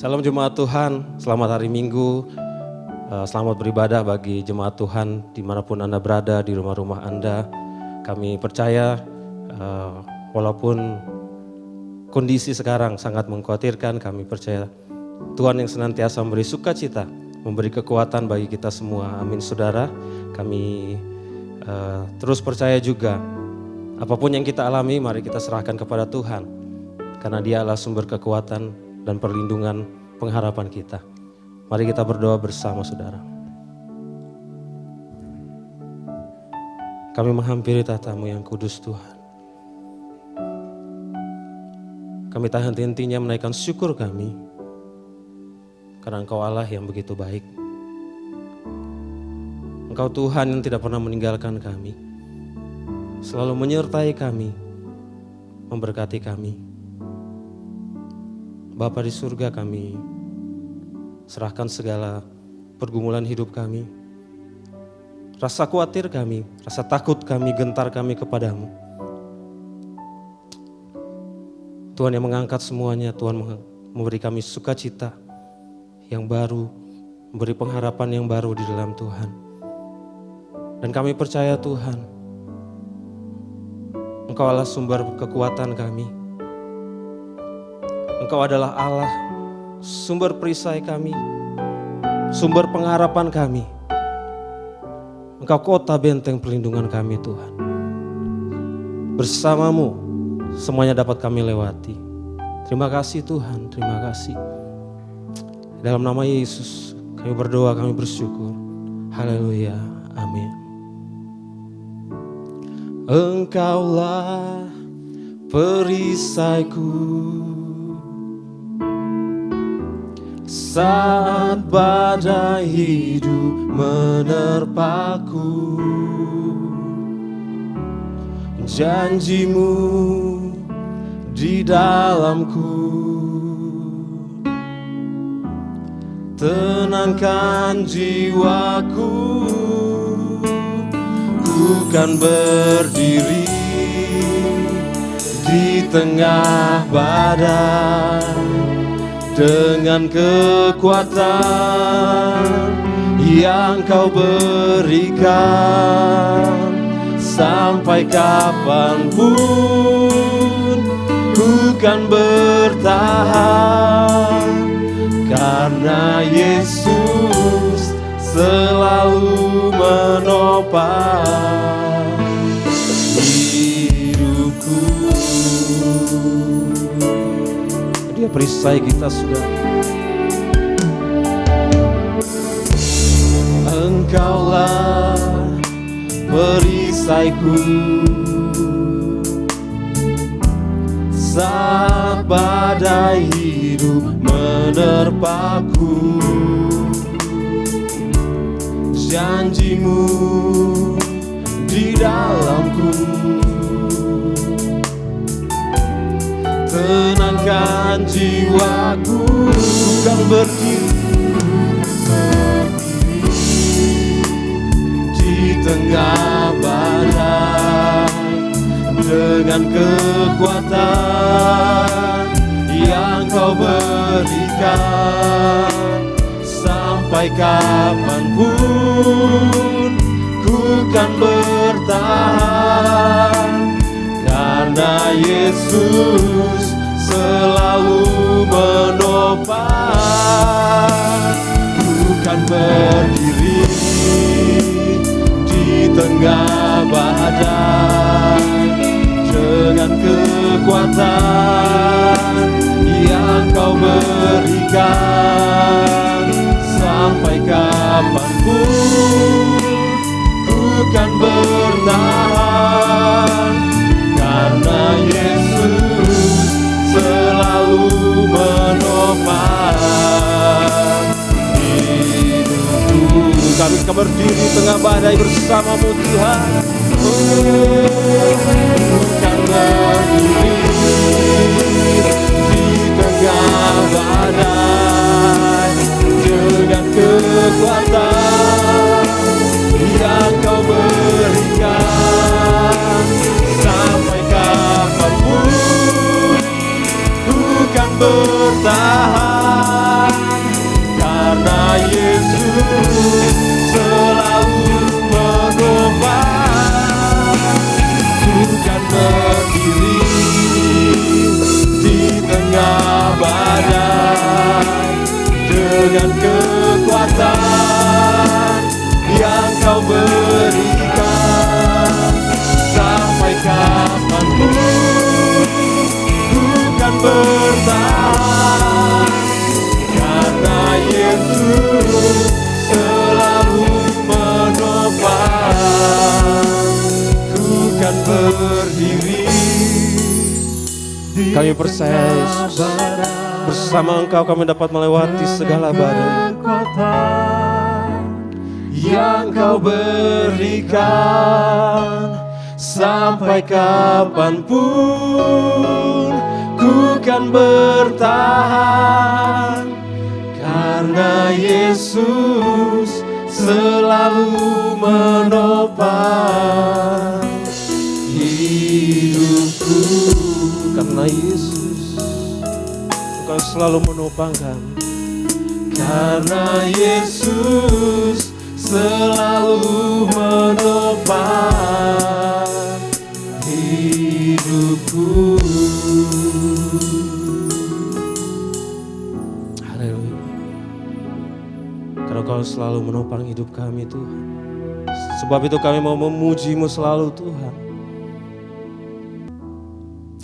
Salam jemaat Tuhan, selamat hari Minggu, selamat beribadah bagi jemaat Tuhan dimanapun Anda berada, di rumah-rumah Anda. Kami percaya walaupun kondisi sekarang sangat mengkhawatirkan, kami percaya Tuhan yang senantiasa memberi sukacita, memberi kekuatan bagi kita semua. Amin saudara, kami terus percaya juga apapun yang kita alami, mari kita serahkan kepada Tuhan. Karena Dia adalah sumber kekuatan dan perlindungan pengharapan kita. Mari kita berdoa bersama saudara. Kami menghampiri tahta-Mu yang kudus Tuhan. Kami tak henti-hentinya menaikkan syukur kami. Karena Engkau Allah yang begitu baik. Engkau Tuhan yang tidak pernah meninggalkan kami. Selalu menyertai kami, memberkati kami. Bapa di surga, kami serahkan segala pergumulan hidup kami, rasa khawatir kami, rasa takut kami, gentar kami kepadamu. Tuhan yang mengangkat semuanya, Tuhan memberi kami sukacita yang baru, memberi pengharapan yang baru di dalam Tuhan. Dan kami percaya Tuhan, Engkau adalah sumber kekuatan kami. Engkau adalah Allah, sumber perisai kami, sumber pengharapan kami. Engkau kota benteng perlindungan kami Tuhan. Bersama-Mu semuanya dapat kami lewati. Terima kasih Tuhan, terima kasih. Dalam nama Yesus kami berdoa, kami bersyukur. Haleluya, amin. Engkaulah perisaiku saat badai hidup menerpaku. Janji-Mu di dalamku tenangkan jiwaku. Ku kan berdiri di tengah badai dengan kekuatan yang Kau berikan. Sampai kapanpun ku kan bertahan, karena Yesus selalu menopang hidupku. Dia perisai kita sudah. Engkaulah perisaiku saat badai hidup menerpaku. Janji-Mu di dalamku tenangkan jiwaku. Kan berdiri di tengah badai dengan kekuatan yang Kau berikan. Sampai kapanpun ku kan bertahan, karena Yesus selalu menopang. Ku kan berdiri di tengah badai dengan kekuatan yang Kau berikan. Sampai kapanpun ku kan bertahan, karena Yesus selalu menopang hidupku. Kami akan berdiri tengah badai bersama-Mu Tuhan. Kan berdiri di tengah badai dengan kekuatan yang Kau berikan. Sampai kapanpun ku kan bertahan, bertahan, karena Yesus selalu menopang. Ku kan berdiri. Kami percaya Yesus, bersama Engkau kami dapat melewati segala badai yang Kau berikan. Sampai kapanpun ku kan bertahan, karena Yesus selalu menopang hidupku. Karena Yesus Engkau selalu menopang kami, karena Yesus selalu menopang hidupku. Haleluya. Karena Kau selalu menopang hidup kami Tuhan. Sebab itu kami mau memuji-Mu selalu Tuhan.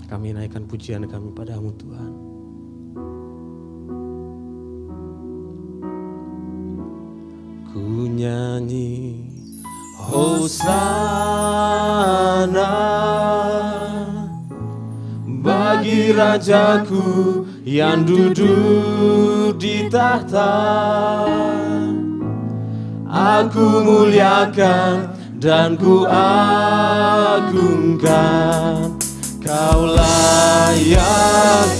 Kami naikkan pujian kami padamu Tuhan. Ku nyanyi Hosana bagi Rajaku yang duduk di tahta. Aku muliakan dan ku agungkan, Kau layak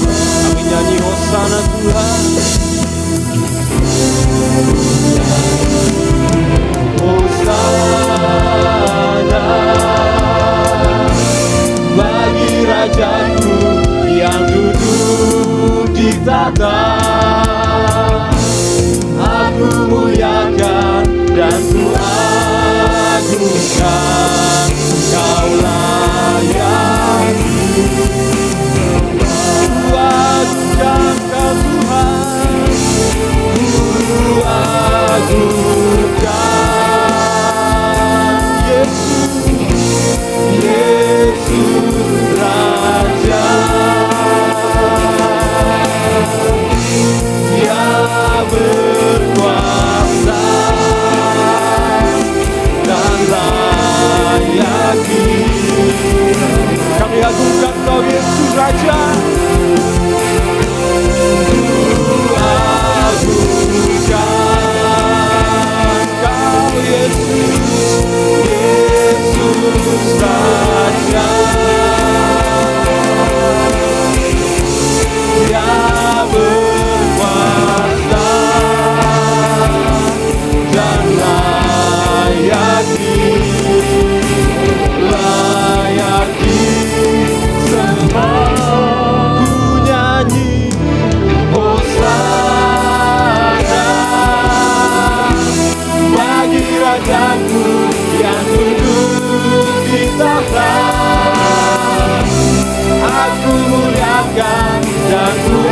Kami nyanyi Hosana Tuhan. Hosana bagi Rajaku yang duduk di tahta. Aku muliakan dan ku agungkan, Kau layak. Ku agungkan Kau Tuhan, ku agungkan Yesus, Yesus Raja yang berkuasa dan layak. Kami agungkan Kau Yesus Raja. Ku agungkan Kau Yesus, Yesus Raja yang berkuasa dan layak sembah. Ku nyanyi Hosana bagi Rajaku yang duduk di tahta. Aku muliakan dan ku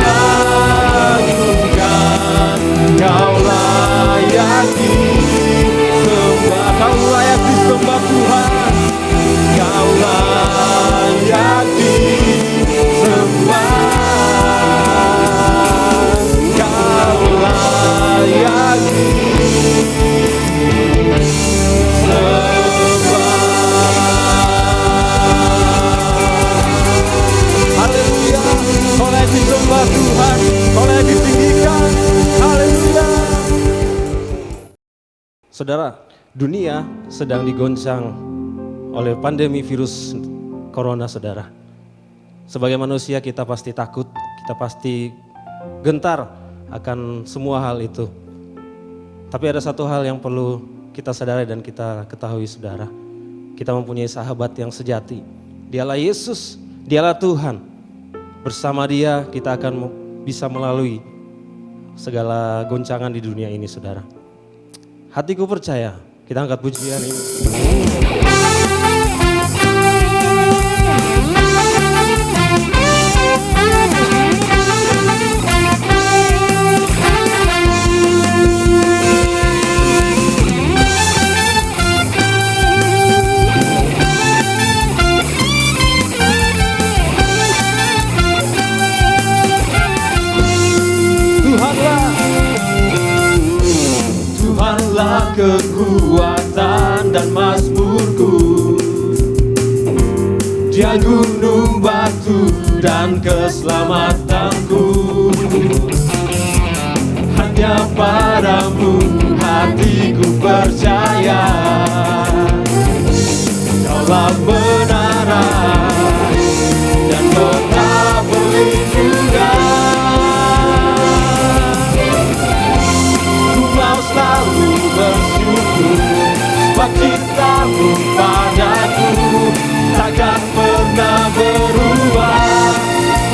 agungkan, Kau layak disembah. Kau layak disembah Tuhan, Kau layak disembah, Kau layak disembah. Haleluya, Kau layak disembah Tuhan, Kau layak ditinggikan. Haleluya. Saudara, dunia sedang digoncang oleh pandemi virus corona, saudara. Sebagai manusia kita pasti takut, kita pasti gentar akan semua hal itu. Tapi ada satu hal yang perlu kita sadari dan kita ketahui, saudara. Kita mempunyai sahabat yang sejati. Dialah Yesus, Dialah Tuhan. Bersama Dia kita akan bisa melalui segala goncangan di dunia ini, saudara. Hatiku percaya, kita angkat pujian ini. kekuatan dan mazmurku. Dia gunung batu dan keselamatanku. Hanya padamu hatiku percaya. Kaulah benaran dan kota perlindungan. Ku mau selalu bersyukur sebab cintamu padaku takkan pernah berubah.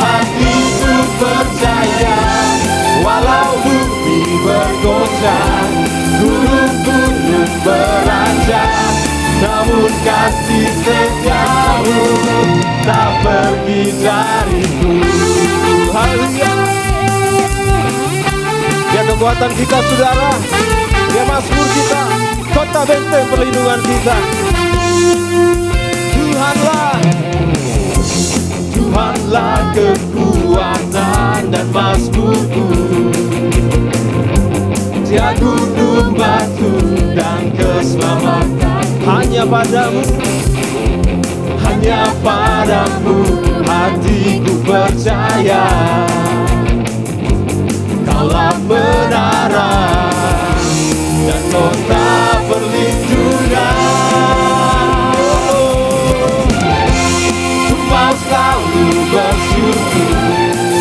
Hatiku percaya walau bumi bergoncang, gunung-gunung beranjak, namun kasih setiamu tak pergi dariku. Haleluya. Dia kekuatan kita saudara, dia mazmur kita, kota benteng perlindungan kita. Tuhanlah kekuatan dan mazmurku. Dia gunung batu dan keselamatan. Hanya padamu hatiku percaya. Kaulah benaran dan kota perlindungan. Ku mau selalu bersyukur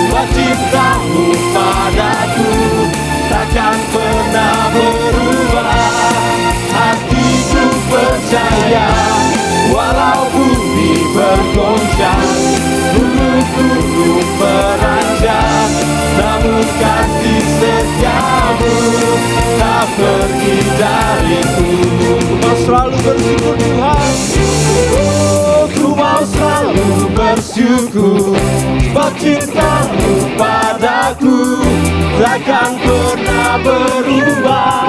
sebab cintamu padaku takkan pernah berubah. Hatiku percaya walau bumi bergoncang, gunung-gunung beranjak, namun kasih setiamu tak pergi dariku. Ku mau selalu bersyukur Tuhan. Ku mau selalu bersyukur sebab cintamu padaku takkan pernah berubah.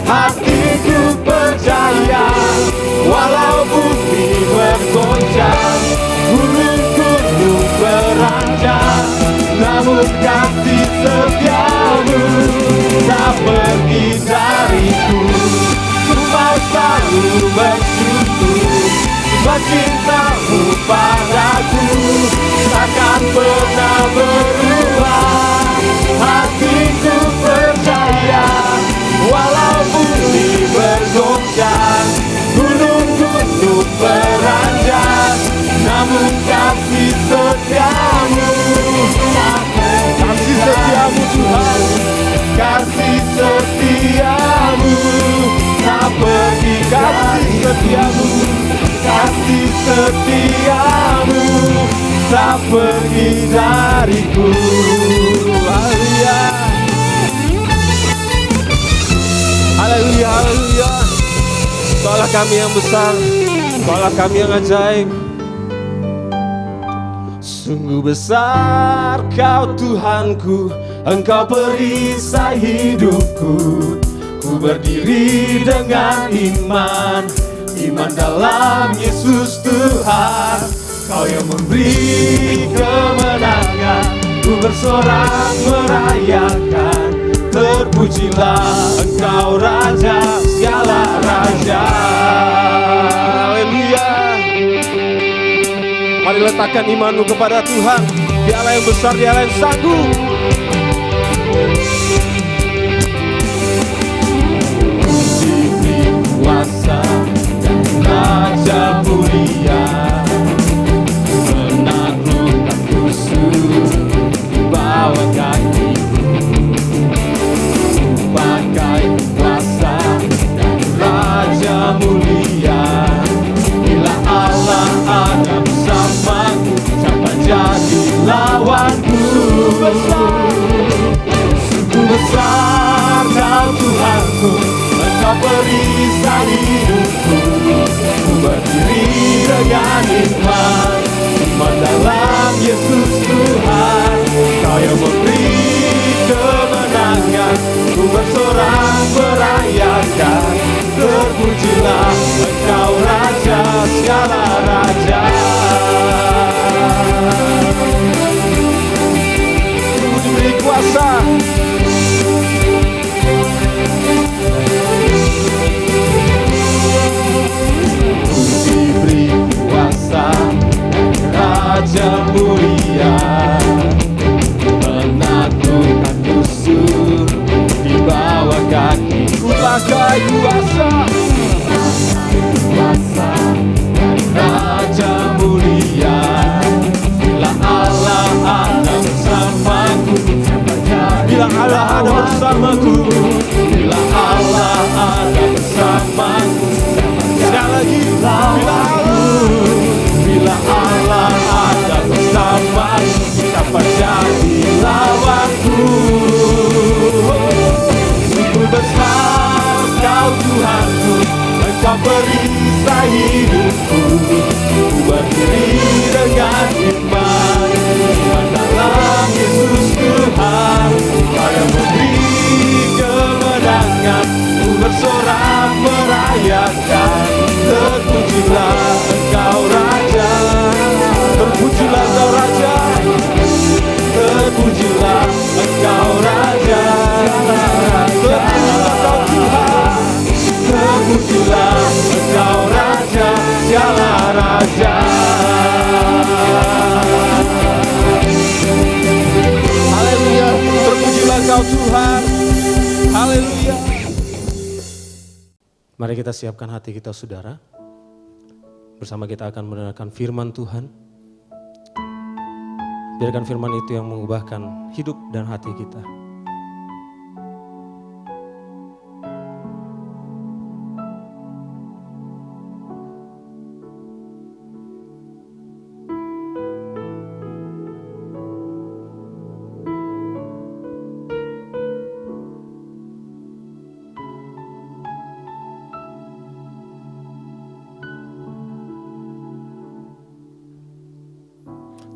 Hatiku percaya walau bumi bergoncang, gunung-gunung beranjak, namun kasih setiamu tak pergi dariku. Ku mau selalu bersyukur sebab cintamu padaku takkan pernah berubah. Hatiku percaya walau bumi bergoncang, gunung-gunung beranjak, namun kasih setiamu, kasih setiamu Tuhan, kasih setiamu tak pergi. Kasih setiamu, kasih setiamu tak pergi dariku. Haleluya. Haleluya, haleluya. Kaulah kami yang besar, kaulah kami yang ajaib. Sungguh besar Kau Tuhanku, Engkau perisai hidupku. Ku berdiri dengan iman, iman dalam Yesus Tuhan. Kau yang memberi kemenangan, ku bersorak merayakan. Terpujilah Engkau Raja segala raja. Haleluya. Mari letakkan imanmu kepada Tuhan. Dialah yang besar, Dialah yang sanggup. Diberi kuasa dan Raja mulia, menaklukkan musuh di bawah kaki. Pakai kuasa dan Raja mulia, bila Allah ada bersamaku, siapa jadi lawanku? Sungguh besar Kau Tuhanku, Engkau perisai hidupku. Ku berdiri dengan iman, iman dalam Yesus Tuhan. Kau yang memberi kemenangan, ku bersorak merayakan. Terpujilah Engkau Raja segala raja. Ku diberi kuasa, mulia, menaklukkan musuh di bawah kakiku. Pakai kuasa, kuasa dan Raja mulia. Bila Allah ada bersamaku, bila Allah ada bersamaku, bila Allah ada bersamaku. Sekali lagi, bila Allah ada bersamaku, siapa jadi lawanku? Sungguh besar Kau Tuhanku, Engkau perisai hidupku. Ku berdiri dengan iman dalam Yesus Tuhan, Kau yang memberi kemenangan. Ku bersorak merayakan, terpujilah Engkau Raja, terpujilah Engkau Raja, terpujilah Engkau Raja, terpujilah Engkau Tuhan, terpujilah Engkau Raja, segala Raja. Haleluya, terpujilah Engkau Tuhan. Haleluya. Mari kita siapkan hati kita, saudara. Bersama kita akan mendengarkan firman Tuhan. Biarkan firman itu yang mengubahkan hidup dan hati kita.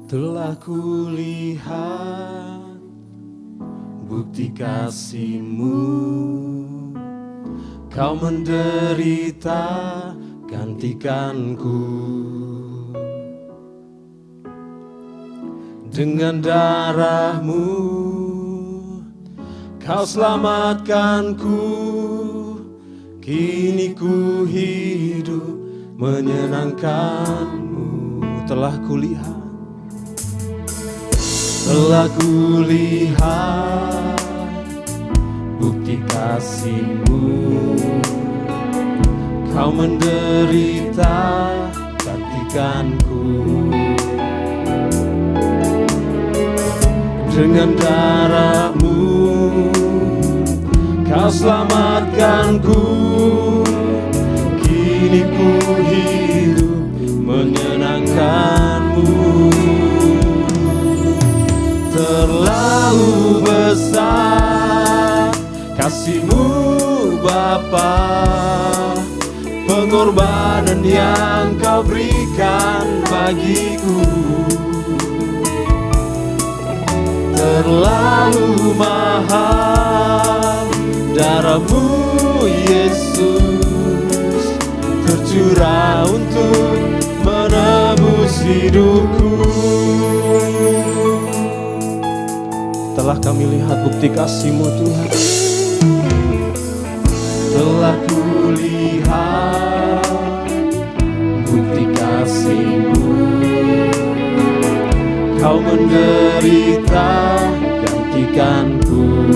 Telah kulihat bukti kasih-Mu, Kau menderita gantikanku. Dengan darah-Mu Kau selamatkanku. Kini ku hidup menyenangkan-Mu. Telah kulihat, telah kulihat bukti kasih-Mu, Kau menderita gantikanku. Dengan darah-Mu Kau selamatkanku. Kini ku hidup menyenangkan-Mu. Terlalu besar kasih-Mu Bapa, pengorbanan yang Kau berikan bagiku. Terlalu mahal darah-Mu Yesus, tercurah untuk menebus hidupku. Telah kami lihat bukti kasih-Mu Tuhan. Telah kulihat bukti kasih-Mu, Kau menderita gantikanku.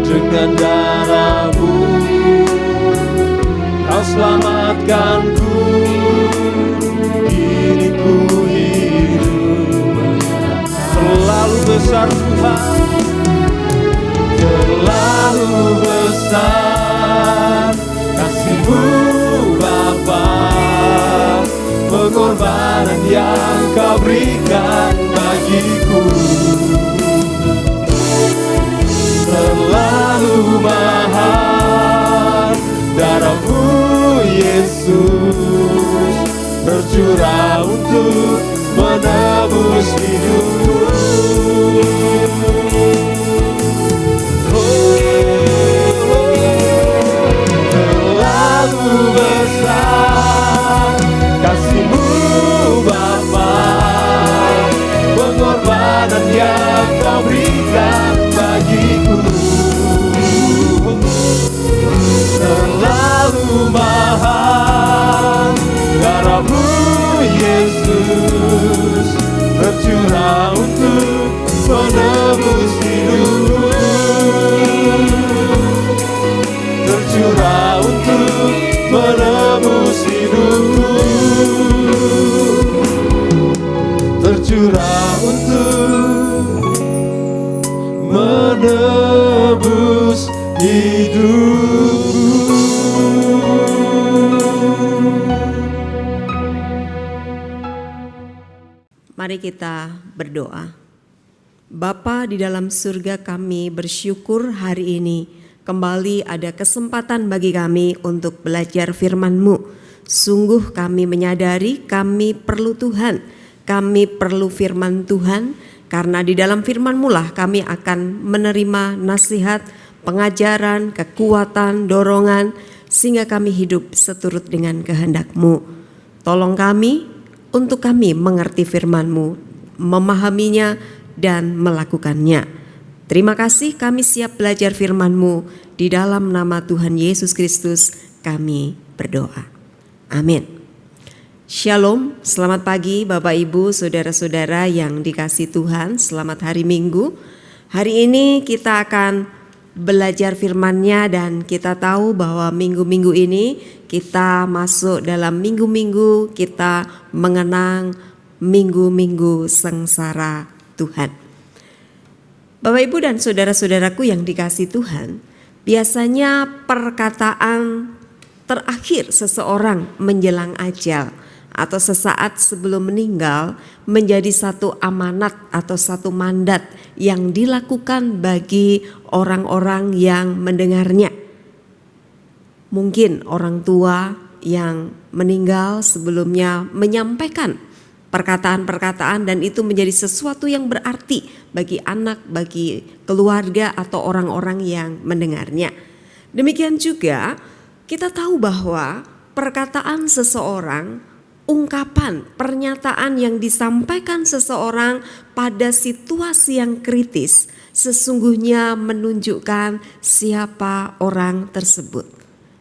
Dengan darah-Mu Kau selamatkanku. Kini ku hidup. Terlalu besar Tuhan, terlalu besar kasih-Mu Bapa, pengorbanan yang Kau berikan bagiku. Terlalu mahal darah-Mu Yesus, tercurah untuk menebus hidupku. Terlalu besar kasih-Mu Bapa, pengorbanan yang Kau berikan bagiku. Terlalu mahal darah-Mu Yesus, tercurah untuk menebus hidupku, tercurah untuk menebus hidupku, tercurah untuk menebus hidupku. Mari kita berdoa. Bapa di dalam surga, kami bersyukur hari ini kembali ada kesempatan bagi kami untuk belajar firman-Mu. Sungguh kami menyadari kami perlu Tuhan, kami perlu firman Tuhan, karena di dalam firman-Mu lah kami akan menerima nasihat, pengajaran, kekuatan, dorongan, sehingga kami hidup seturut dengan kehendak-Mu. Tolong kami untuk kami mengerti firman-Mu, memahaminya dan melakukannya. Terima kasih, kami siap belajar firman-Mu. Di dalam nama Tuhan Yesus Kristus kami berdoa. Amin. Shalom, selamat pagi Bapak Ibu, saudara-saudara yang dikasihi Tuhan. Selamat hari Minggu. Hari ini kita akan belajar firman-Nya, dan kita tahu bahwa minggu-minggu ini kita masuk dalam minggu-minggu kita mengenang minggu-minggu sengsara Tuhan. Bapak Ibu dan saudara-saudaraku yang dikasihi Tuhan, biasanya perkataan terakhir seseorang menjelang ajal atau sesaat sebelum meninggal menjadi satu amanat atau satu mandat yang dilakukan bagi orang-orang yang mendengarnya. Mungkin orang tua yang meninggal sebelumnya menyampaikan perkataan-perkataan, dan itu menjadi sesuatu yang berarti bagi anak, bagi keluarga atau orang-orang yang mendengarnya. Demikian juga kita tahu bahwa perkataan seseorang, ungkapan, pernyataan yang disampaikan seseorang pada situasi yang kritis sesungguhnya menunjukkan siapa orang tersebut.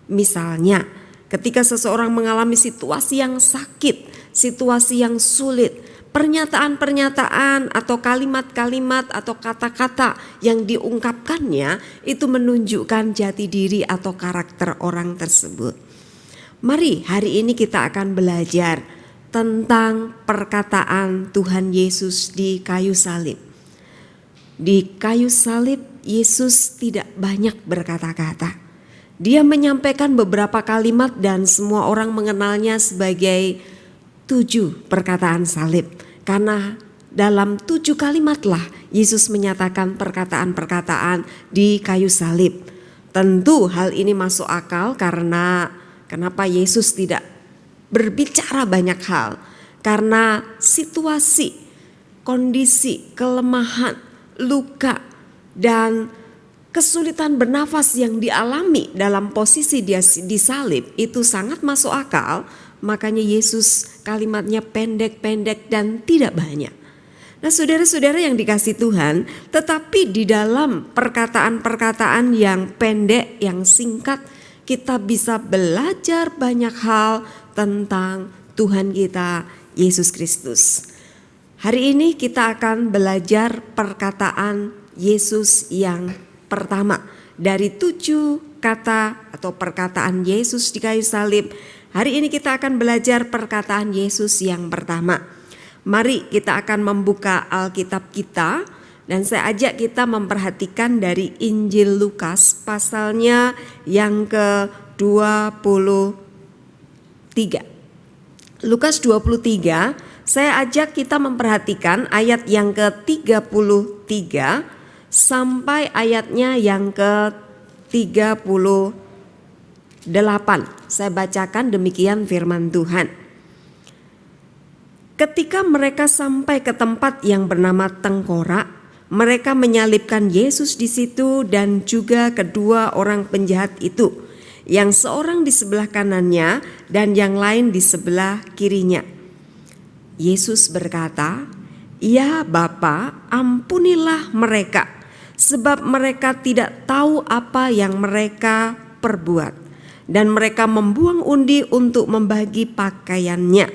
Misalnya, ketika seseorang mengalami situasi yang sakit, situasi yang sulit, pernyataan-pernyataan atau kalimat-kalimat atau kata-kata yang diungkapkannya itu menunjukkan jati diri atau karakter orang tersebut. Mari hari ini kita akan belajar tentang perkataan Tuhan Yesus di kayu salib. Di kayu salib Yesus tidak banyak berkata-kata. Dia menyampaikan beberapa kalimat dan semua orang mengenalnya sebagai 7 perkataan salib. Karena dalam 7 kalimatlah Yesus menyatakan perkataan-perkataan di kayu salib. Tentu hal ini masuk akal karena kenapa Yesus tidak berbicara banyak hal. Karena situasi, kondisi, kelemahan, luka, dan kesulitan bernafas yang dialami dalam posisi dia disalib itu sangat masuk akal. Makanya Yesus kalimatnya pendek-pendek dan tidak banyak. Nah, saudara-saudara yang dikasihi Tuhan, tetapi di dalam perkataan-perkataan yang pendek, yang singkat, kita bisa belajar banyak hal tentang Tuhan kita Yesus Kristus. Hari ini kita akan belajar perkataan Yesus yang pertama dari 7 kata atau perkataan Yesus di kayu salib. Hari ini kita akan belajar perkataan Yesus yang pertama. Mari kita akan membuka Alkitab kita, dan saya ajak kita memperhatikan dari Injil Lukas pasalnya yang ke-23. Lukas 23, saya ajak kita memperhatikan ayat yang ke-33 sampai ayatnya yang ke-38. Saya bacakan demikian firman Tuhan. Ketika mereka sampai ke tempat yang bernama Tengkorak, mereka menyalibkan Yesus di situ dan juga kedua orang penjahat itu, yang seorang di sebelah kanannya dan yang lain di sebelah kirinya. Yesus berkata, "Ya Bapa, ampunilah mereka, sebab mereka tidak tahu apa yang mereka perbuat." Dan mereka membuang undi untuk membagi pakaiannya.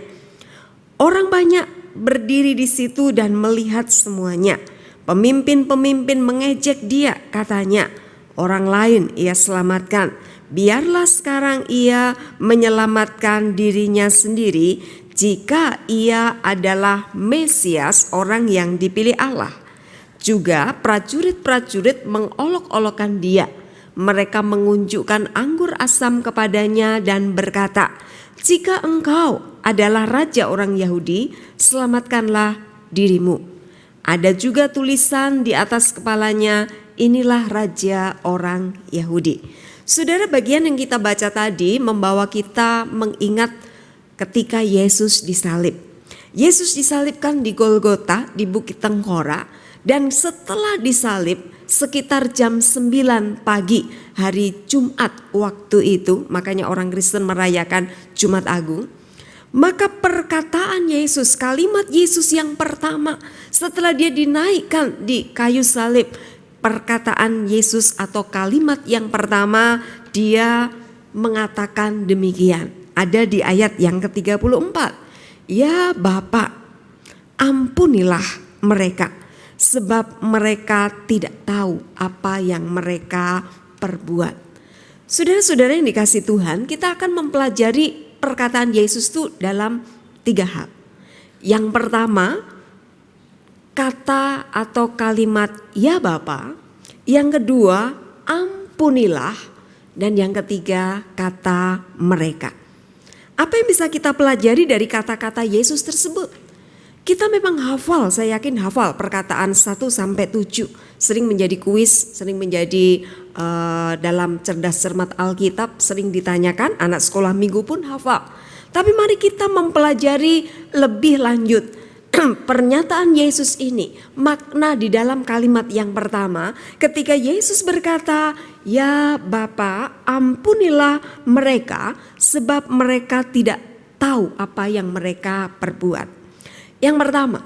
Orang banyak berdiri di situ dan melihat semuanya. Pemimpin-pemimpin mengejek dia, katanya, orang lain ia selamatkan. Biarlah sekarang ia menyelamatkan dirinya sendiri jika ia adalah Mesias, orang yang dipilih Allah. Juga prajurit-prajurit mengolok-olokkan dia. Mereka mengunjukkan anggur asam kepadanya dan berkata, "Jika engkau adalah raja orang Yahudi, selamatkanlah dirimu." Ada juga tulisan di atas kepalanya, "Inilah raja orang Yahudi." Saudara, bagian yang kita baca tadi membawa kita mengingat ketika Yesus disalib. Yesus disalibkan di Golgota, di Bukit Tengkorak, dan setelah disalib sekitar jam 9 pagi hari Jumat waktu itu, makanya orang Kristen merayakan Jumat Agung. Maka perkataan Yesus, kalimat Yesus yang pertama setelah dia dinaikkan di kayu salib, perkataan Yesus atau kalimat yang pertama dia mengatakan demikian. Ada di ayat yang ke-34. "Ya Bapa, ampunilah mereka, sebab mereka tidak tahu apa yang mereka perbuat." Saudara-saudara yang dikasihi Tuhan, kita akan mempelajari perkataan Yesus itu dalam 3 hal. Yang pertama, kata atau kalimat "Ya Bapa". Yang kedua, ampunilah. Dan yang ketiga, kata mereka. Apa yang bisa kita pelajari dari kata-kata Yesus tersebut? Kita memang hafal, saya yakin hafal perkataan 1 sampai 7. Sering menjadi kuis, sering menjadi dalam cerdas cermat Alkitab, sering ditanyakan, anak sekolah minggu pun hafal. Tapi mari kita mempelajari lebih lanjut pernyataan Yesus ini, makna di dalam kalimat yang pertama ketika Yesus berkata, "Ya Bapa, ampunilah mereka sebab mereka tidak tahu apa yang mereka perbuat." Yang pertama,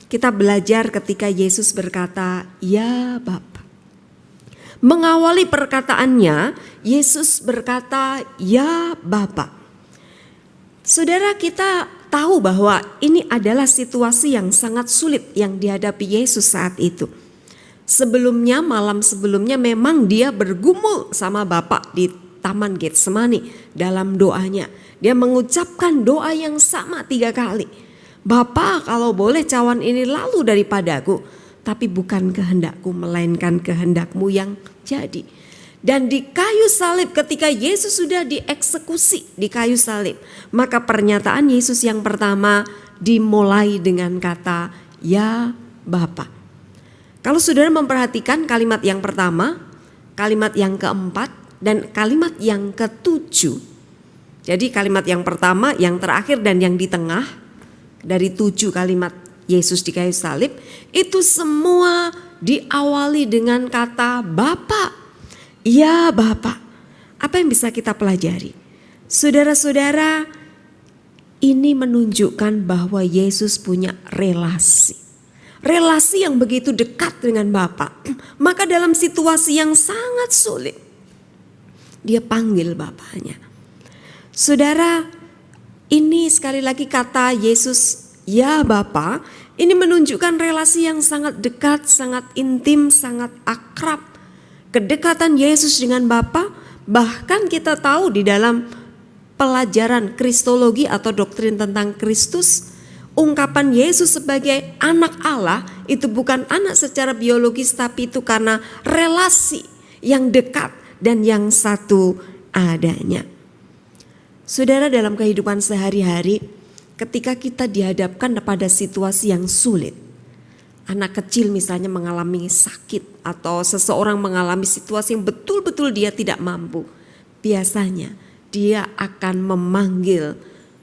kita belajar ketika Yesus berkata, "Ya Bapa." Mengawali perkataannya, Yesus berkata, "Ya Bapa." Saudara, kita tahu bahwa ini adalah situasi yang sangat sulit yang dihadapi Yesus saat itu. Sebelumnya, malam sebelumnya memang dia bergumul sama Bapa di Taman Getsemani dalam doanya. Dia mengucapkan doa yang sama 3 kali. "Bapa, kalau boleh cawan ini lalu daripadaku, tapi bukan kehendakku melainkan kehendakmu yang jadi." Dan di kayu salib ketika Yesus sudah dieksekusi di kayu salib, maka pernyataan Yesus yang pertama dimulai dengan kata, "Ya Bapa." Kalau saudara memperhatikan kalimat yang pertama, kalimat yang keempat, dan kalimat yang ketujuh. Jadi kalimat yang pertama, yang terakhir, dan yang di tengah dari 7 kalimat Yesus di kayu salib, itu semua diawali dengan kata Bapa. "Ya Bapa." Apa yang bisa kita pelajari? Saudara-saudara, ini menunjukkan bahwa Yesus punya relasi. Relasi yang begitu dekat dengan Bapa. Maka dalam situasi yang sangat sulit, dia panggil Bapanya. Saudara, ini sekali lagi kata Yesus, "Ya Bapa", ini menunjukkan relasi yang sangat dekat, sangat intim, sangat akrab. Kedekatan Yesus dengan Bapa, bahkan kita tahu di dalam pelajaran kristologi atau doktrin tentang Kristus, ungkapan Yesus sebagai anak Allah itu bukan anak secara biologis, tapi itu karena relasi yang dekat dan yang satu adanya. Saudara, dalam kehidupan sehari-hari, ketika kita dihadapkan pada situasi yang sulit, anak kecil misalnya mengalami sakit atau seseorang mengalami situasi yang betul-betul dia tidak mampu, biasanya dia akan memanggil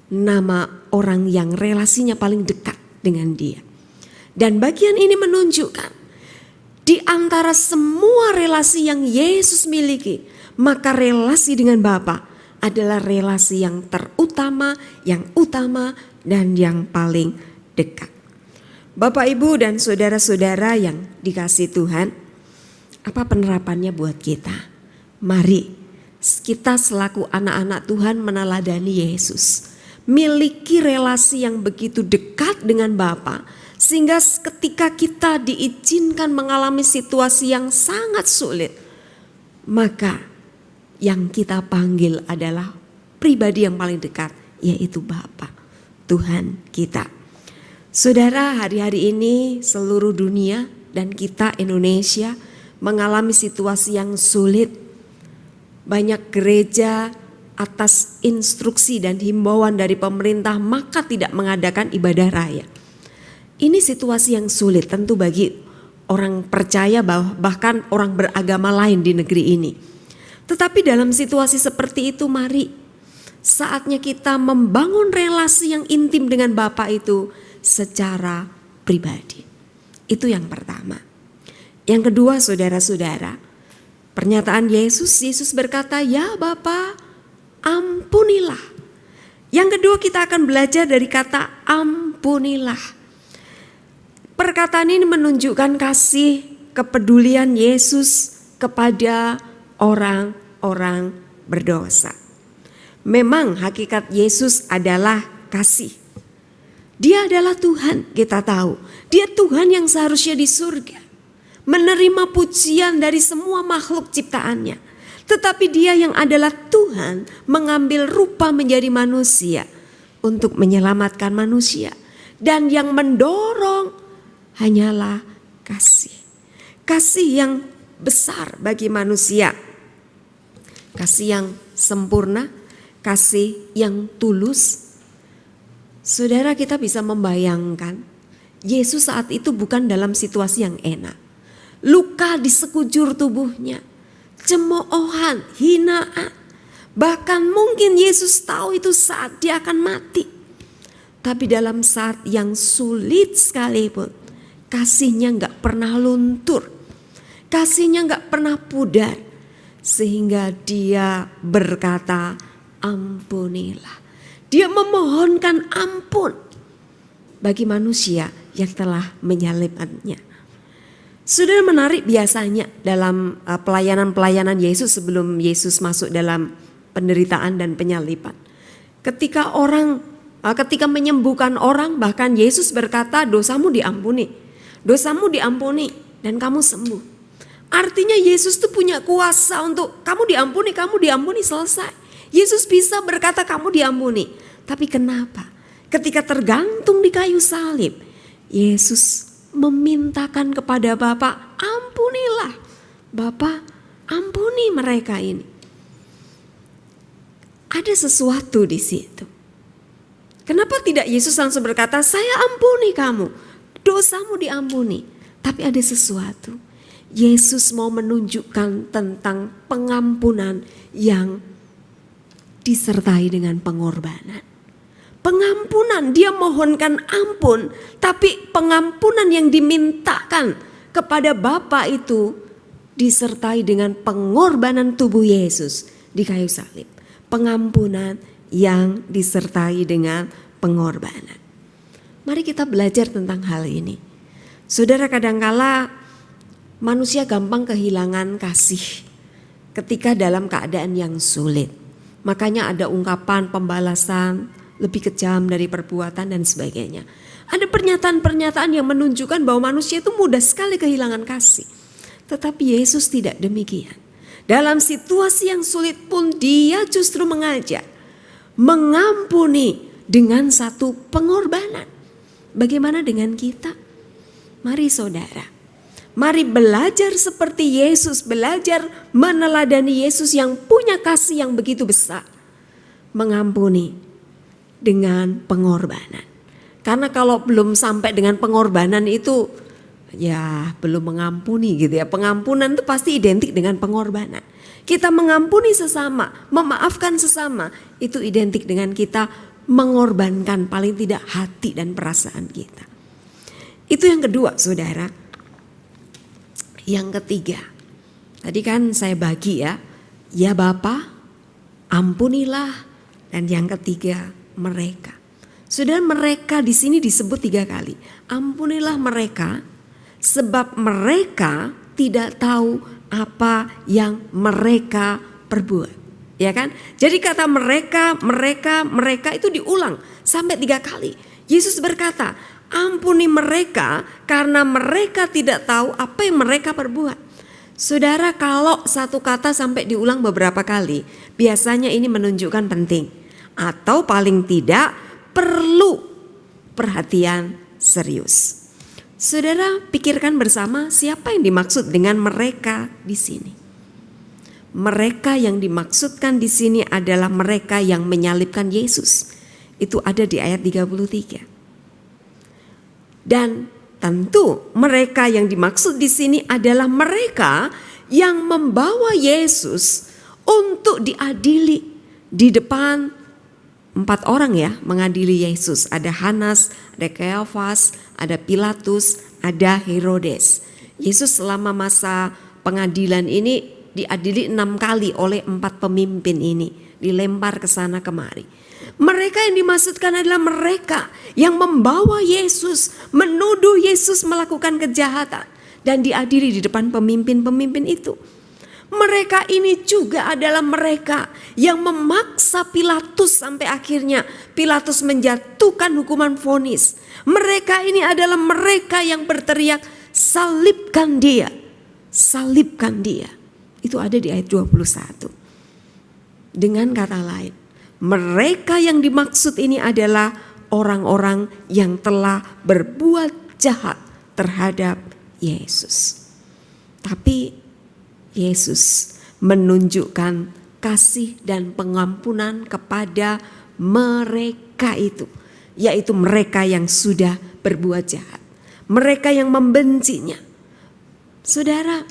nama orang yang relasinya paling dekat dengan dia. Dan bagian ini menunjukkan di antara semua relasi yang Yesus miliki, maka relasi dengan Bapa adalah relasi yang terutama, yang utama, dan yang paling dekat. Bapak, Ibu, dan saudara-saudara yang dikasihi Tuhan, apa penerapannya buat kita? Mari kita selaku anak-anak Tuhan meneladani Yesus. miliki relasi yang begitu dekat dengan Bapa, sehingga ketika kita diizinkan mengalami situasi yang sangat sulit, maka yang kita panggil adalah pribadi yang paling dekat, yaitu Bapa, Tuhan kita. Saudara, hari-hari ini seluruh dunia dan kita Indonesia mengalami situasi yang sulit. Banyak gereja atas instruksi dan himbauan dari pemerintah maka tidak mengadakan ibadah raya. Ini situasi yang sulit tentu bagi orang percaya, bahkan orang beragama lain di negeri ini. Tetapi dalam situasi seperti itu, mari saatnya kita membangun relasi yang intim dengan Bapa itu secara pribadi. Itu yang pertama. Yang kedua, saudara-saudara, pernyataan Yesus berkata, "Ya Bapa, ampunilah." Yang kedua, kita akan belajar dari kata ampunilah. Perkataan ini menunjukkan kasih kepedulian Yesus kepada orang-orang berdosa. Memang hakikat Yesus adalah kasih. Dia adalah Tuhan, kita tahu. Dia Tuhan yang seharusnya di surga, menerima pujian dari semua makhluk ciptaannya. Tetapi dia yang adalah Tuhan mengambil rupa menjadi manusia untuk menyelamatkan manusia. Dan yang mendorong hanyalah kasih. Kasih yang besar bagi manusia. Kasih yang sempurna, kasih yang tulus. Saudara, kita bisa membayangkan Yesus saat itu bukan dalam situasi yang enak. Luka di sekujur tubuhnya, cemoohan, hinaan. Bahkan mungkin Yesus tahu itu saat dia akan mati. Tapi dalam saat yang sulit sekalipun, kasihnya gak pernah luntur. Kasihnya gak pernah pudar. Sehingga dia berkata, ampunilah. Dia memohonkan ampun bagi manusia yang telah menyalibkannya. Sudah menarik biasanya dalam pelayanan-pelayanan Yesus sebelum Yesus masuk dalam penderitaan dan penyaliban. Ketika menyembuhkan orang, bahkan Yesus berkata, dosamu diampuni. Dosamu diampuni dan kamu sembuh. Artinya Yesus itu punya kuasa untuk kamu diampuni, selesai. Yesus bisa berkata kamu diampuni. Tapi kenapa? Ketika tergantung di kayu salib, Yesus memintakan kepada Bapa, ampunilah. Bapa, ampuni mereka ini. Ada sesuatu di situ. Kenapa tidak Yesus langsung berkata, saya ampuni kamu, dosamu diampuni. Tapi ada sesuatu. Yesus mau menunjukkan tentang pengampunan yang disertai dengan pengorbanan. Pengampunan, dia mohonkan ampun, tapi pengampunan yang dimintakan kepada Bapa itu disertai dengan pengorbanan tubuh Yesus di kayu salib. Pengampunan yang disertai dengan pengorbanan. Mari kita belajar tentang hal ini. Saudara, kadangkala manusia gampang kehilangan kasih ketika dalam keadaan yang sulit. Makanya ada ungkapan pembalasan lebih kejam dari perbuatan dan sebagainya. Ada pernyataan-pernyataan yang menunjukkan bahwa manusia itu mudah sekali kehilangan kasih. Tetapi Yesus tidak demikian. Dalam situasi yang sulit pun dia justru mengajak mengampuni dengan satu pengorbanan. Bagaimana dengan kita? Mari saudara, mari belajar seperti Yesus, belajar meneladani Yesus yang punya kasih yang begitu besar. Mengampuni dengan pengorbanan. Karena kalau belum sampai dengan pengorbanan itu ya belum mengampuni gitu ya. Pengampunan itu pasti identik dengan pengorbanan. Kita mengampuni sesama, memaafkan sesama, itu identik dengan kita mengorbankan paling tidak hati dan perasaan kita. Itu yang kedua, saudara. Yang ketiga, tadi kan saya bagi ya Bapa, ampunilah, dan yang ketiga mereka. Saudara, mereka di sini disebut 3 kali. Ampunilah mereka, sebab mereka tidak tahu apa yang mereka perbuat. Ya kan? Jadi kata mereka itu diulang sampai 3 kali. Yesus berkata, ampuni mereka karena mereka tidak tahu apa yang mereka perbuat. Saudara, kalau satu kata sampai diulang beberapa kali, biasanya ini menunjukkan penting. Atau paling tidak perlu perhatian serius. Saudara, pikirkan bersama siapa yang dimaksud dengan mereka di sini. Mereka yang dimaksudkan di sini adalah mereka yang menyalibkan Yesus. Itu ada di ayat 33. Dan tentu mereka yang dimaksud di sini adalah mereka yang membawa Yesus untuk diadili di depan 4 orang ya, mengadili Yesus. Ada Hanas, ada Kayafas, ada Pilatus, ada Herodes. Yesus selama masa pengadilan ini diadili 6 kali oleh 4 pemimpin ini, dilempar ke sana kemari. Mereka yang dimaksudkan adalah mereka yang membawa Yesus, menuduh Yesus melakukan kejahatan dan diadili di depan pemimpin-pemimpin itu. Mereka ini juga adalah mereka yang memaksa Pilatus sampai akhirnya Pilatus menjatuhkan hukuman vonis. Mereka ini adalah mereka yang berteriak, salibkan dia, salibkan dia. Itu ada di ayat 21. Dengan kata lain, mereka yang dimaksud ini adalah orang-orang yang telah berbuat jahat terhadap Yesus. Tapi Yesus menunjukkan kasih dan pengampunan kepada mereka itu, yaitu mereka yang sudah berbuat jahat, mereka yang membencinya. Saudara,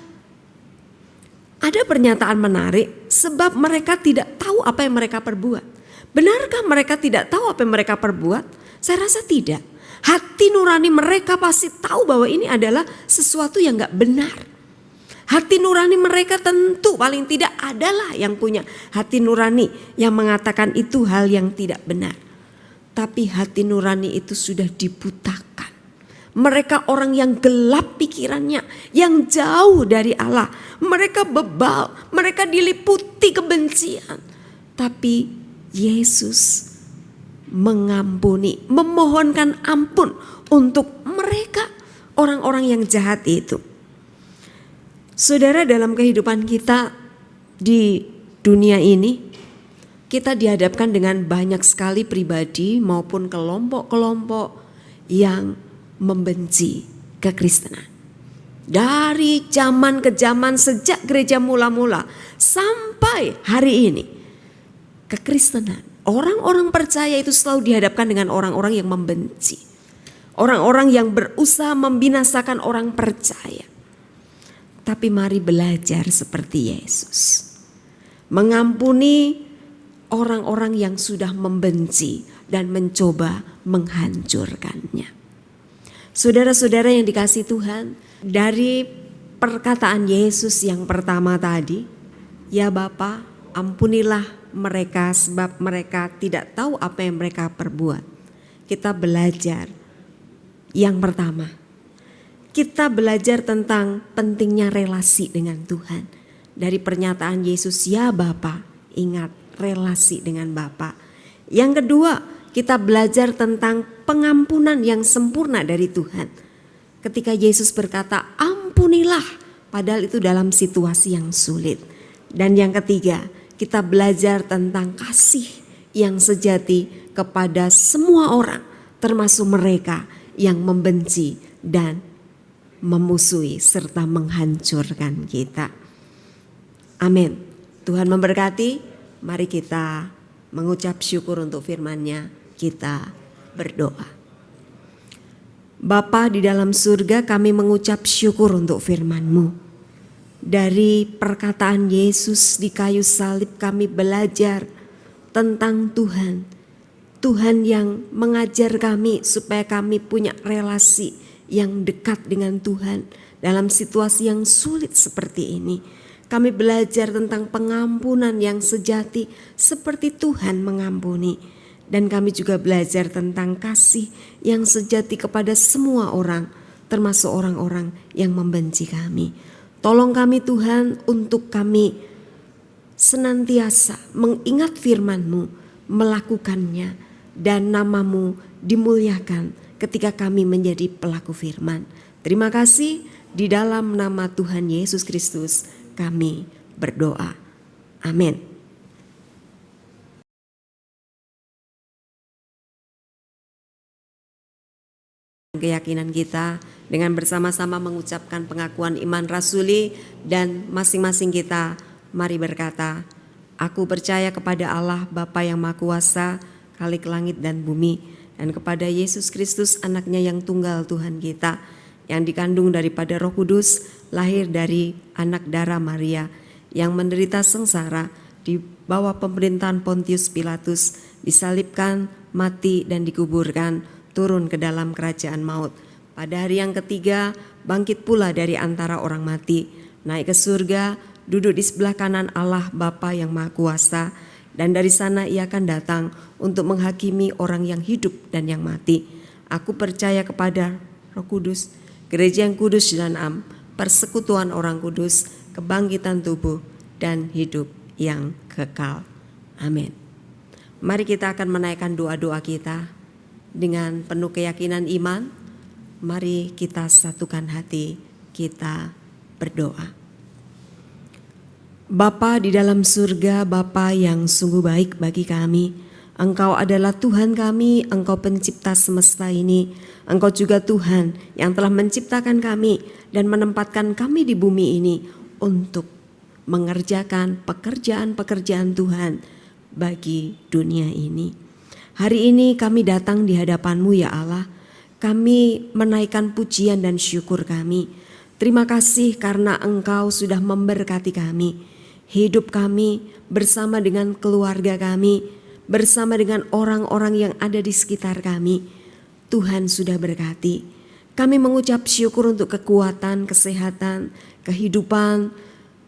ada pernyataan menarik, sebab mereka tidak tahu apa yang mereka perbuat. Benarkah mereka tidak tahu apa yang mereka perbuat? Saya rasa tidak. Hati nurani mereka pasti tahu bahwa ini adalah sesuatu yang gak benar. Hati nurani mereka tentu paling tidak adalah yang punya hati nurani yang mengatakan itu hal yang tidak benar. Tapi hati nurani itu sudah dibutakan. Mereka orang yang gelap pikirannya, yang jauh dari Allah. Mereka bebal, mereka diliputi kebencian. Tapi Yesus mengampuni, memohonkan ampun untuk mereka, orang-orang yang jahat itu. Saudara, dalam kehidupan kita di dunia ini, kita dihadapkan dengan banyak sekali pribadi maupun kelompok-kelompok yang membenci kekristenan. Dari zaman ke zaman, sejak gereja mula-mula sampai hari ini, kekristenan, orang-orang percaya itu selalu dihadapkan dengan orang-orang yang membenci. Orang-orang yang berusaha membinasakan orang percaya. Tapi mari belajar seperti Yesus. Mengampuni orang-orang yang sudah membenci dan mencoba menghancurkannya. Saudara-saudara yang dikasihi Tuhan, dari perkataan Yesus yang pertama tadi, ya Bapa, ampunilah mereka sebab mereka tidak tahu apa yang mereka perbuat. Kita belajar yang pertama, kita belajar tentang pentingnya relasi dengan Tuhan. Dari pernyataan Yesus, ya Bapa, ingat relasi dengan Bapa. Yang kedua, kita belajar tentang pengampunan yang sempurna dari Tuhan. Ketika Yesus berkata, ampunilah, padahal itu dalam situasi yang sulit. Dan yang ketiga, kita belajar tentang kasih yang sejati kepada semua orang, termasuk mereka yang membenci dan memusuhi serta menghancurkan kita. Amin. Tuhan memberkati. Mari kita mengucap syukur untuk firman-Nya. Kita berdoa. Bapa di dalam surga, kami mengucap syukur untuk firman-Mu. Dari perkataan Yesus di kayu salib kami belajar tentang Tuhan. Tuhan yang mengajar kami supaya kami punya relasi yang dekat dengan Tuhan dalam situasi yang sulit seperti ini. Kami belajar tentang pengampunan yang sejati seperti Tuhan mengampuni. Dan kami juga belajar tentang kasih yang sejati kepada semua orang, termasuk orang-orang yang membenci kami. Tolong kami Tuhan untuk kami senantiasa mengingat firman-Mu, melakukannya, dan nama-Mu dimuliakan ketika kami menjadi pelaku firman. Terima kasih, di dalam nama Tuhan Yesus Kristus kami berdoa. Amin. Keyakinan kita dengan bersama-sama mengucapkan pengakuan iman rasuli, dan masing-masing kita mari berkata, aku percaya kepada Allah Bapa yang Maha Kuasa, Khalik langit dan bumi, dan kepada Yesus Kristus anaknya yang tunggal Tuhan kita, yang dikandung daripada Roh Kudus, lahir dari anak darah Maria, yang menderita sengsara di bawah pemerintahan Pontius Pilatus, disalibkan, mati dan dikuburkan, turun ke dalam kerajaan maut. Pada hari yang ketiga bangkit pula dari antara orang mati, naik ke surga, duduk di sebelah kanan Allah Bapa yang Maha Kuasa, dan dari sana ia akan datang untuk menghakimi orang yang hidup dan yang mati. Aku percaya kepada Roh Kudus, gereja yang kudus dan am, persekutuan orang kudus, kebangkitan tubuh dan hidup yang kekal. Amin. Mari kita akan menaikkan doa-doa kita dengan penuh keyakinan iman. Mari kita satukan hati, kita berdoa. Bapa di dalam surga, Bapa yang sungguh baik bagi kami, Engkau adalah Tuhan kami, Engkau pencipta semesta ini. Engkau juga Tuhan yang telah menciptakan kami dan menempatkan kami di bumi ini untuk mengerjakan pekerjaan-pekerjaan Tuhan bagi dunia ini. Hari ini kami datang di hadapan-Mu ya Allah, kami menaikkan pujian dan syukur kami. Terima kasih karena Engkau sudah memberkati kami, hidup kami bersama dengan keluarga kami, bersama dengan orang-orang yang ada di sekitar kami. Tuhan sudah berkati. Kami mengucap syukur untuk kekuatan, kesehatan, kehidupan,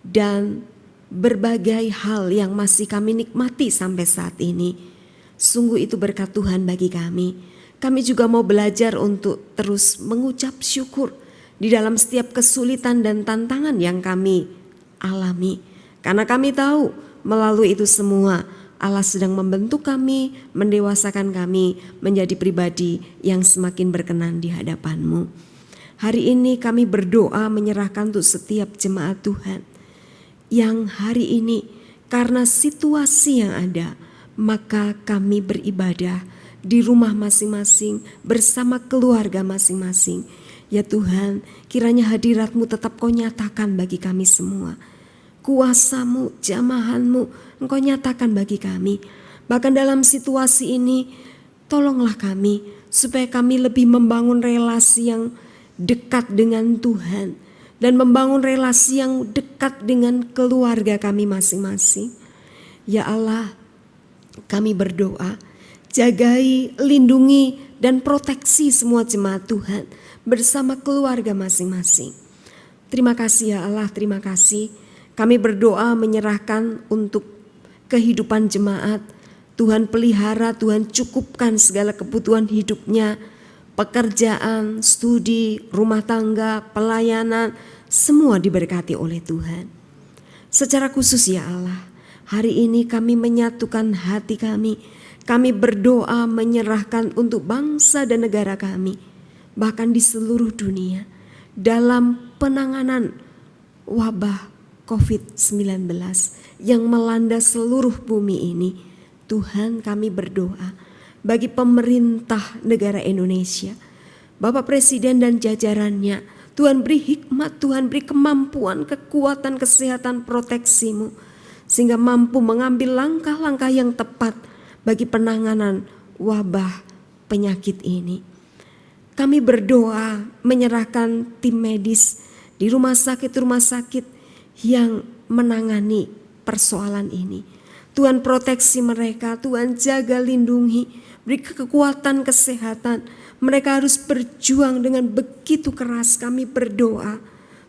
dan berbagai hal yang masih kami nikmati sampai saat ini. Sungguh itu berkat Tuhan bagi kami. Kami juga mau belajar untuk terus mengucap syukur di dalam setiap kesulitan dan tantangan yang kami alami. Karena kami tahu melalui itu semua Allah sedang membentuk kami, mendewasakan kami menjadi pribadi yang semakin berkenan di hadapan-Mu. Hari ini kami berdoa menyerahkan untuk setiap jemaat Tuhan yang hari ini karena situasi yang ada, maka kami beribadah di rumah masing-masing bersama keluarga masing-masing. Ya Tuhan, kiranya hadirat-Mu tetap Kau nyatakan bagi kami semua. Kuasa-Mu, jamahan-Mu Engkau nyatakan bagi kami. Bahkan dalam situasi ini, tolonglah kami supaya kami lebih membangun relasi yang dekat dengan Tuhan dan membangun relasi yang dekat dengan keluarga kami masing-masing. Ya Allah, kami berdoa, jagai, lindungi, dan proteksi semua jemaat Tuhan bersama keluarga masing-masing. Terima kasih ya Allah, terima kasih. Kami berdoa menyerahkan untuk kehidupan jemaat. Tuhan pelihara, Tuhan cukupkan segala kebutuhan hidupnya, pekerjaan, studi, rumah tangga, pelayanan, semua diberkati oleh Tuhan. Secara khusus ya Allah, hari ini kami menyatukan hati kami. Kami berdoa menyerahkan untuk bangsa dan negara kami, bahkan di seluruh dunia, dalam penanganan wabah COVID-19 yang melanda seluruh bumi ini. Tuhan, kami berdoa bagi pemerintah negara Indonesia, Bapak Presiden dan jajarannya. Tuhan beri hikmat, Tuhan beri kemampuan, kekuatan, kesehatan, proteksi-Mu, sehingga mampu mengambil langkah-langkah yang tepat bagi penanganan wabah penyakit ini. Kami berdoa menyerahkan tim medis di rumah sakit yang menangani persoalan ini. Tuhan proteksi mereka, Tuhan jaga, lindungi, beri kekuatan kesehatan. Mereka harus berjuang dengan begitu keras. Kami berdoa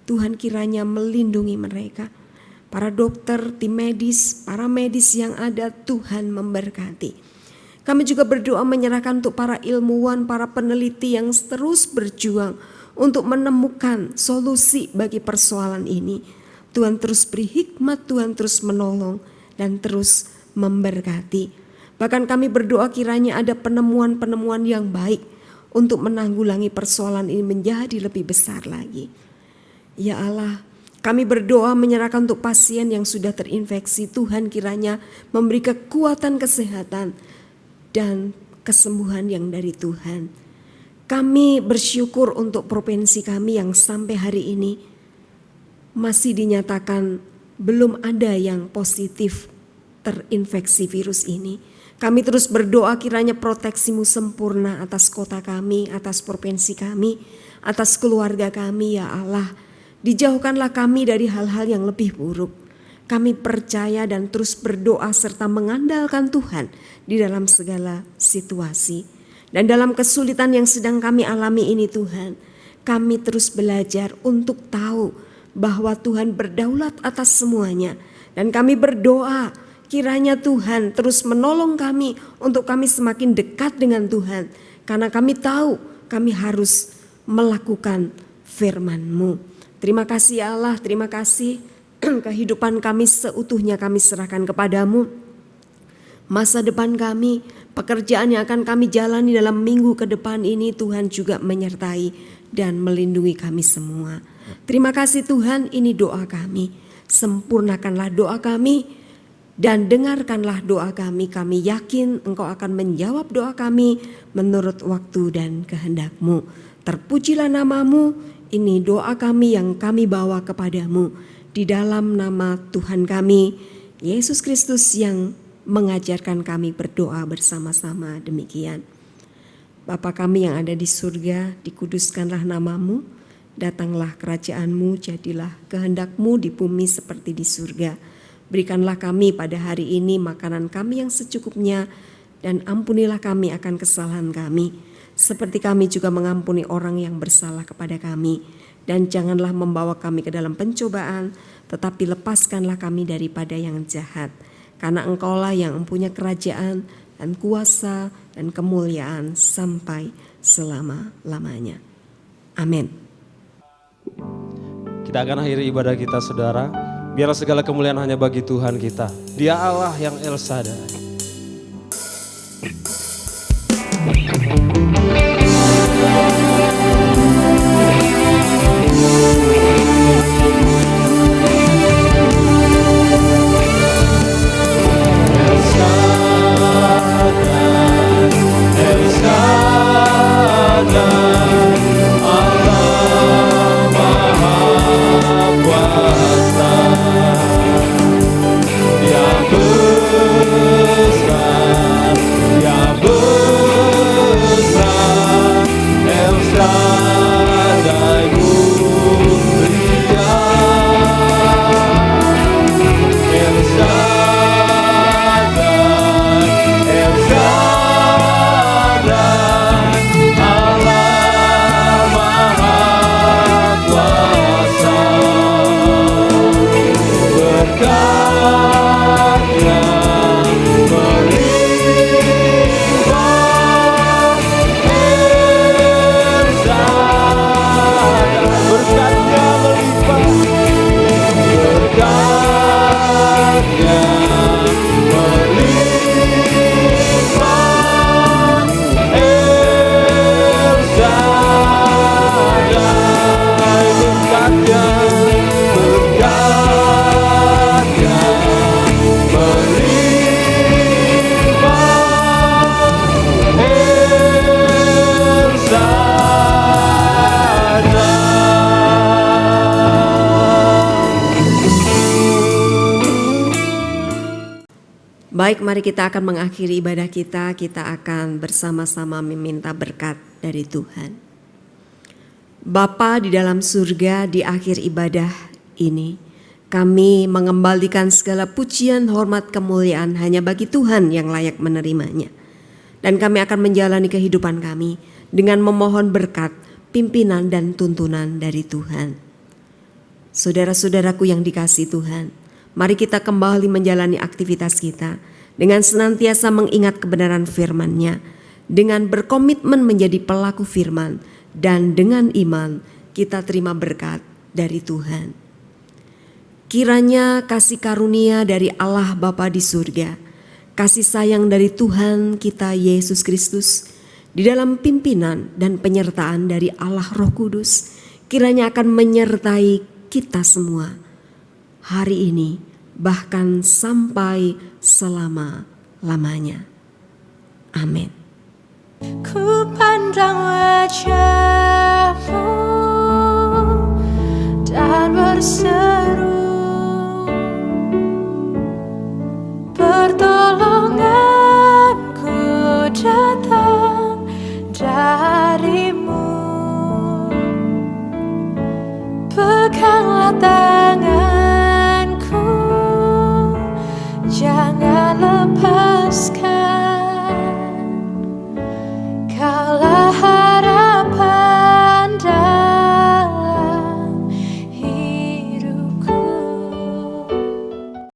Tuhan kiranya melindungi mereka. Para dokter, tim medis, para medis yang ada, Tuhan memberkati. Kami juga berdoa menyerahkan untuk para ilmuwan, para peneliti yang terus berjuang untuk menemukan solusi bagi persoalan ini. Tuhan terus beri hikmat, Tuhan terus menolong. dan terus memberkati. Bahkan kami berdoa kiranya ada penemuan-penemuan yang baik untuk menanggulangi persoalan ini menjadi lebih besar lagi. Ya Allah, kami berdoa menyerahkan untuk pasien yang sudah terinfeksi. Tuhan kiranya memberi kekuatan kesehatan dan kesembuhan yang dari Tuhan. Kami bersyukur untuk provinsi kami yang sampai hari ini masih dinyatakan belum ada yang positif terinfeksi virus ini. Kami terus berdoa kiranya proteksimu sempurna atas kota kami, atas provinsi kami, atas keluarga kami ya Allah. Dijauhkanlah kami dari hal-hal yang lebih buruk. Kami percaya dan terus berdoa serta mengandalkan Tuhan di dalam segala situasi. Dan dalam kesulitan yang sedang kami alami ini Tuhan, kami terus belajar untuk tahu bahwa Tuhan berdaulat atas semuanya. Dan kami berdoa kiranya Tuhan terus menolong kami untuk kami semakin dekat dengan Tuhan. Karena kami tahu kami harus melakukan firman-Mu. Terima kasih ya Allah, terima kasih kehidupan kami seutuhnya kami serahkan kepadamu. Masa depan kami, pekerjaan yang akan kami jalani dalam minggu ke depan ini Tuhan juga menyertai dan melindungi kami semua. Terima kasih Tuhan, ini doa kami. Sempurnakanlah doa kami. Dan dengarkanlah doa kami, kami yakin Engkau akan menjawab doa kami menurut waktu dan kehendak-Mu. Terpujilah nama-Mu, ini doa kami yang kami bawa kepadamu. Di dalam nama Tuhan kami, Yesus Kristus yang mengajarkan kami berdoa bersama-sama demikian. Bapa kami yang ada di surga, dikuduskanlah nama-Mu, datanglah kerajaan-Mu, jadilah kehendak-Mu di bumi seperti di surga. Berikanlah kami pada hari ini makanan kami yang secukupnya dan ampunilah kami akan kesalahan kami. Seperti kami juga mengampuni orang yang bersalah kepada kami. Dan janganlah membawa kami ke dalam pencobaan, tetapi lepaskanlah kami daripada yang jahat. Karena Engkaulah yang mempunyai kerajaan dan kuasa dan kemuliaan sampai selama-lamanya. Amin. Kita akan akhiri ibadah kita saudara. Biarlah segala kemuliaan hanya bagi Tuhan kita. Dia Allah yang El Shaddai. Baik, mari kita akan mengakhiri ibadah kita. Kita akan bersama-sama meminta berkat dari Tuhan. Bapa di dalam surga, di akhir ibadah ini, kami mengembalikan segala pujian, hormat, kemuliaan hanya bagi Tuhan yang layak menerimanya. Dan kami akan menjalani kehidupan kami dengan memohon berkat, pimpinan dan tuntunan dari Tuhan. Saudara-saudaraku yang dikasihi Tuhan, mari kita kembali menjalani aktivitas kita dengan senantiasa mengingat kebenaran firman-Nya, dengan berkomitmen menjadi pelaku firman, dan dengan iman kita terima berkat dari Tuhan. Kiranya kasih karunia dari Allah Bapa di surga, kasih sayang dari Tuhan kita Yesus Kristus, di dalam pimpinan dan penyertaan dari Allah Roh Kudus, kiranya akan menyertai kita semua hari ini, bahkan sampai selama-lamanya. Amin. Ku pandang wajah-Mu dan berseru, pertolonganku datang dari-Mu. Peganglah tanganku, jangan lepaskan.